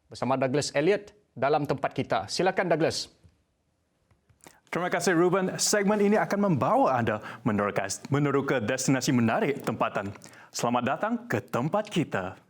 bersama Douglas Elliot dalam tempat kita. Silakan Douglas. Terima kasih Ruben. Segmen ini akan membawa anda meneru ke destinasi menarik tempatan. Selamat datang ke tempat kita.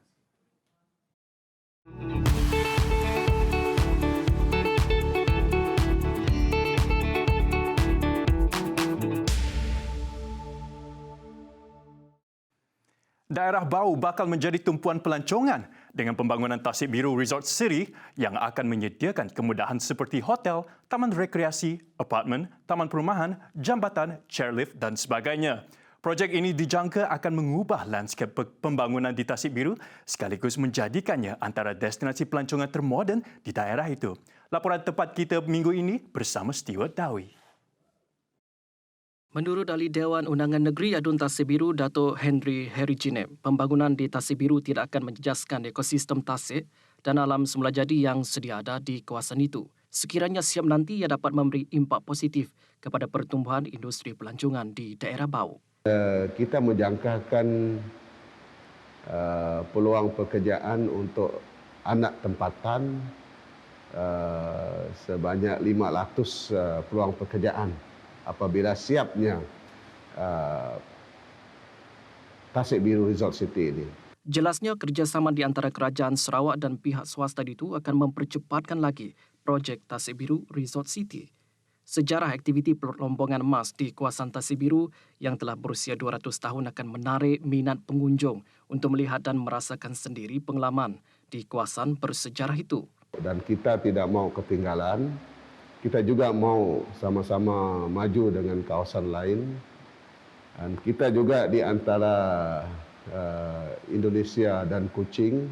Daerah Bau bakal menjadi tumpuan pelancongan dengan pembangunan Tasik Biru Resort City yang akan menyediakan kemudahan seperti hotel, taman rekreasi, apartmen, taman perumahan, jambatan, chairlift dan sebagainya. Projek ini dijangka akan mengubah lanskap pembangunan di Tasik Biru sekaligus menjadikannya antara destinasi pelancongan termoden di daerah itu. Laporan tepat kita minggu ini bersama Stewart Dawi. Menurut Ahli Dewan Undangan Negeri Adun Tasik Biru, Dato' Henry Herijine, pembangunan di Tasik Biru tidak akan menjejaskan ekosistem tasik dan alam semula jadi yang sedia ada di kawasan itu. Sekiranya siap nanti, ia dapat memberi impak positif kepada pertumbuhan industri pelancongan di daerah Bau. Kita menjangkakan peluang pekerjaan untuk anak tempatan sebanyak 500 peluang pekerjaan apabila siapnya Tasik Biru Resort City ini. Jelasnya kerjasama di antara kerajaan Sarawak dan pihak swasta itu akan mempercepatkan lagi projek Tasik Biru Resort City. Sejarah aktiviti perlombongan emas di kawasan Tasik Biru yang telah berusia 200 tahun akan menarik minat pengunjung untuk melihat dan merasakan sendiri pengalaman di kawasan bersejarah itu. Dan kita tidak mau ketinggalan. Kita juga mau sama-sama maju dengan kawasan lain. Dan kita juga di antara Indonesia dan Kuching,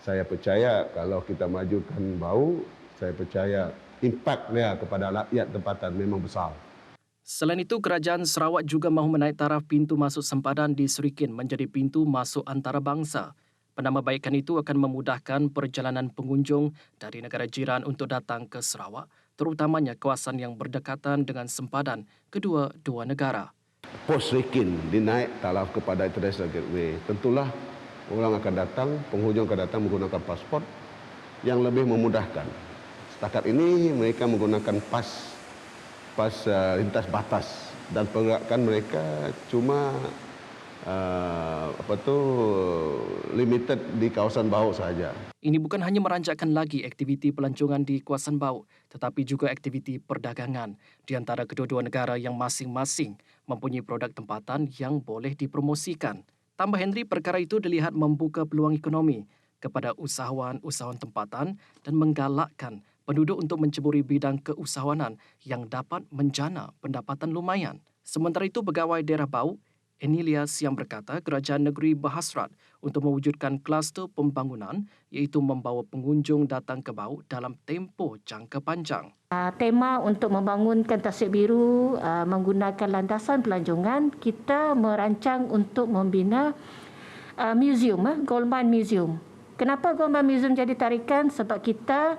saya percaya kalau kita majukan Bau, saya percaya impaknya kepada rakyat tempatan memang besar. Selain itu, Kerajaan Sarawak juga mahu menaik taraf pintu masuk sempadan di Serikin menjadi pintu masuk antarabangsa. Penambahbaikan itu akan memudahkan perjalanan pengunjung dari negara jiran untuk datang ke Sarawak, terutamanya kawasan yang berdekatan dengan sempadan kedua-dua negara. Pos Serikin dinaik taraf kepada International Gateway. Tentulah orang akan datang, penghujung akan datang menggunakan pasport yang lebih memudahkan. Setakat ini mereka menggunakan pas lintas batas dan pergerakan mereka cuma limited di kawasan Bau sahaja. Ini bukan hanya meranjakkan lagi aktiviti pelancongan di kawasan Bau, tetapi juga aktiviti perdagangan di antara kedua-dua negara yang masing-masing mempunyai produk tempatan yang boleh dipromosikan. Tambah Henry, perkara itu dilihat membuka peluang ekonomi kepada usahawan-usahawan tempatan dan menggalakkan penduduk untuk menceburi bidang keusahawanan yang dapat menjana pendapatan lumayan. Sementara itu, Pegawai Daerah Bau, Enilia Siam berkata kerajaan negeri berhasrat untuk mewujudkan kluster pembangunan iaitu membawa pengunjung datang ke Bau dalam tempoh jangka panjang. Tema untuk membangunkan Tasik Biru menggunakan landasan pelancongan, kita merancang untuk membina museum, Goldmine Museum. Kenapa Goldmine Museum jadi tarikan? Sebab kita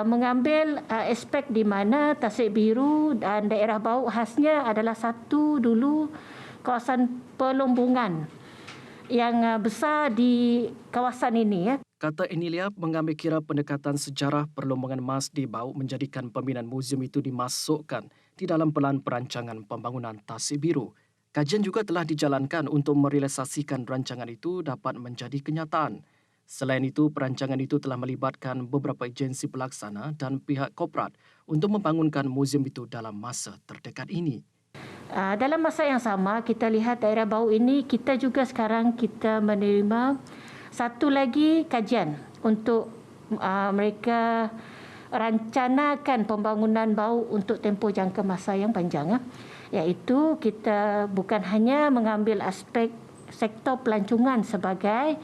mengambil aspek di mana Tasik Biru dan daerah Bau khasnya adalah satu dulu kawasan pelombongan yang besar di kawasan ini. Kata Enilia, mengambil kira pendekatan sejarah perlombongan emas di Bau menjadikan pembinaan muzium itu dimasukkan di dalam pelan perancangan pembangunan Tasik Biru. Kajian juga telah dijalankan untuk merealisasikan rancangan itu dapat menjadi kenyataan. Selain itu, perancangan itu telah melibatkan beberapa agensi pelaksana dan pihak korporat untuk membangunkan muzium itu dalam masa terdekat ini. Dalam masa yang sama, kita lihat daerah Bau ini, kita juga sekarang kita menerima satu lagi kajian untuk mereka rancanakan pembangunan Bau untuk tempoh jangka masa yang panjang. Iaitu kita bukan hanya mengambil aspek sektor pelancongan sebagai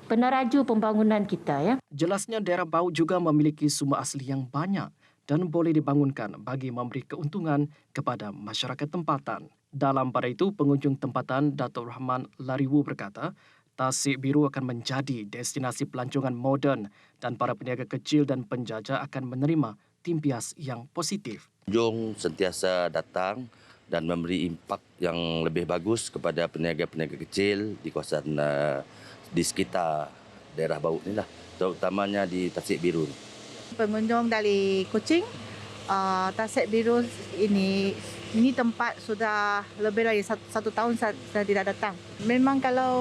peneraju pembangunan kita. Jelasnya daerah Bau juga memiliki sumber asli yang banyak dan boleh dibangunkan bagi memberi keuntungan kepada masyarakat tempatan. Dalam pada itu, pengunjung tempatan Dato' Rahman Lariwu berkata, Tasik Biru akan menjadi destinasi pelancongan moden dan para peniaga kecil dan penjajah akan menerima timpias yang positif. Pengunjung sentiasa datang dan memberi impak yang lebih bagus kepada peniaga-peniaga kecil di kawasan di sekitar daerah Bau ni lah, terutamanya di Tasik Biru. Pengunjung dari Kuching, Tasik Biru ini tempat sudah lebih dari satu tahun saya tidak datang. Memang kalau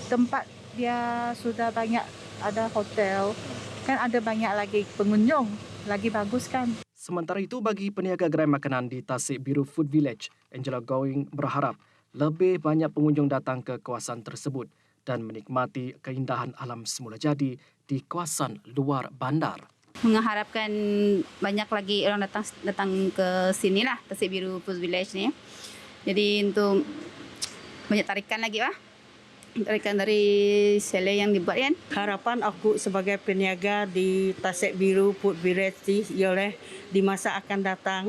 tempat dia sudah banyak ada hotel, kan ada banyak lagi pengunjung, lagi bagus kan. Sementara itu, bagi peniaga gerai makanan di Tasik Biru Food Village, Angela Going berharap lebih banyak pengunjung datang ke kawasan tersebut dan menikmati keindahan alam semula jadi di kawasan luar bandar. Mengharapkan banyak lagi orang datang ke sini lah, Tasik Biru Food Village ni. Jadi untuk banyak tarikan lagi lah. Tarikan dari sele yang dibuat kan. Harapan aku sebagai peniaga di Tasik Biru Food Village ialah di masa akan datang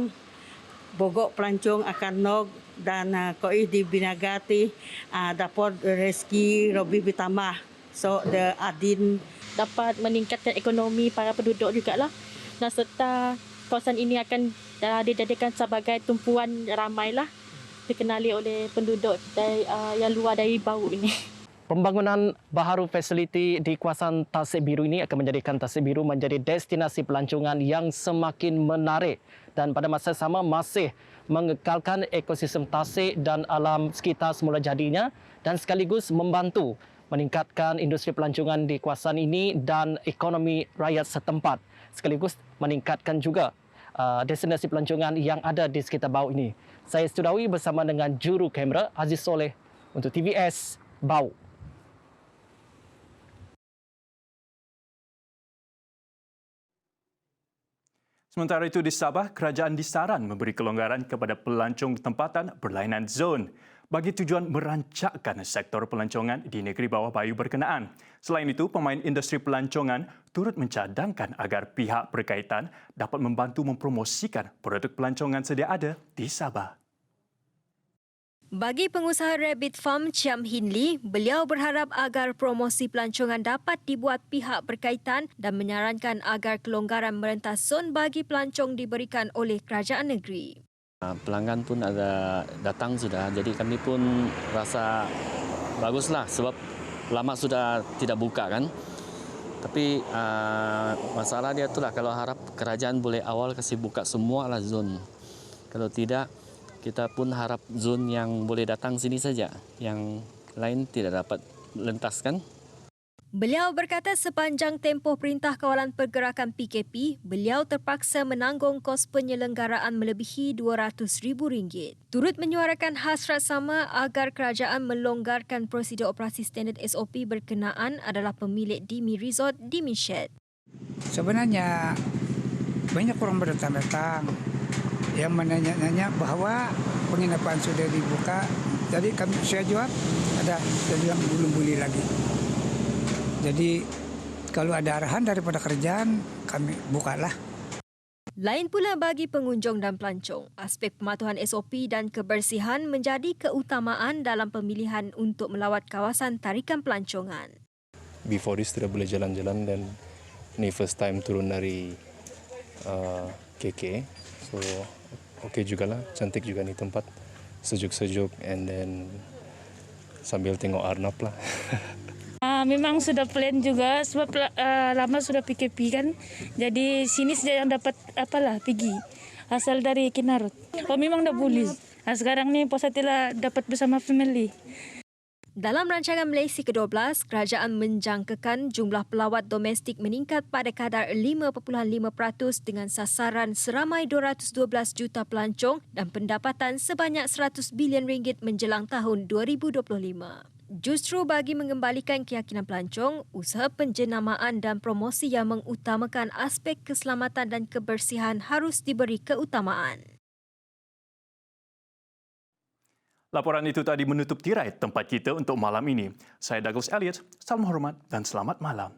bogok pelancong akan nog dan koi di binagati dapat rezeki lebih bertambah. So the adin dapat meningkatkan ekonomi para penduduk jugalah, dan serta kawasan ini akan dijadikan sebagai tumpuan ramailah dikenali oleh penduduk yang luar dari Bau ini. Pembangunan baharu fasiliti di kawasan Tasik Biru ini akan menjadikan Tasik Biru menjadi destinasi pelancongan yang semakin menarik dan pada masa sama masih mengekalkan ekosistem Tasik dan alam sekitar semula jadinya dan sekaligus membantu meningkatkan industri pelancongan di kawasan ini dan ekonomi rakyat setempat. Sekaligus meningkatkan juga destinasi pelancongan yang ada di sekitar Bau ini. Saya Studawi bersama dengan juru kamera Aziz Soleh untuk TVS Bau. Sementara itu di Sabah, kerajaan disaran memberi kelonggaran kepada pelancong tempatan berlainan zon bagi tujuan merancakkan sektor pelancongan di negeri bawah bayu berkenaan. Selain itu, pemain industri pelancongan turut mencadangkan agar pihak berkaitan dapat membantu mempromosikan produk pelancongan sedia ada di Sabah. Bagi pengusaha Rabbit Farm Chiam Hin Lee, beliau berharap agar promosi pelancongan dapat dibuat pihak berkaitan dan menyarankan agar kelonggaran merentas zon bagi pelancong diberikan oleh kerajaan negeri. Pelanggan pun ada datang sudah, jadi kami pun rasa baguslah sebab lama sudah tidak buka kan. Tapi masalah dia itulah kalau harap kerajaan boleh awal kasih buka semua lah zon. Kalau tidak, kita pun harap zon yang boleh datang sini saja, yang lain tidak dapat lentaskan. Beliau berkata sepanjang tempoh Perintah Kawalan Pergerakan PKP, beliau terpaksa menanggung kos penyelenggaraan melebihi RM200,000. Turut menyuarakan hasrat sama agar kerajaan melonggarkan prosedur operasi standard SOP berkenaan adalah pemilik Dimi Resort Dimi Shed. Sebenarnya banyak orang berdatang-datang yang menanya-nanya bahawa penginapan sudah dibuka. Jadi saya jawab, saya bilang belum boleh lagi. Jadi kalau ada arahan daripada kerajaan, kami bukalah. Lain pula bagi pengunjung dan pelancong, aspek pematuhan SOP dan kebersihan menjadi keutamaan dalam pemilihan untuk melawat kawasan tarikan pelancongan. Before this sudah boleh jalan-jalan dan ni first time turun dari KK. So okey jugalah, cantik juga ni tempat. Sejuk-sejuk and then sambil tengok Arnab lah. Memang sudah plan juga sebab lama sudah PKP kan. Jadi sini saja yang dapat pergi. Asal dari Kinarut. Memang dah boleh. Sekarang ni puasa telah dapat bersama family. Dalam rancangan Malaysia ke-12, kerajaan menjangkakan jumlah pelawat domestik meningkat pada kadar 5.5% dengan sasaran seramai 212 juta pelancong dan pendapatan sebanyak RM100 bilion menjelang tahun 2025. Justru bagi mengembalikan keyakinan pelancong, usaha penjenamaan dan promosi yang mengutamakan aspek keselamatan dan kebersihan harus diberi keutamaan. Laporan itu tadi menutup tirai tempat kita untuk malam ini. Saya Douglas Elliot, salam hormat dan selamat malam.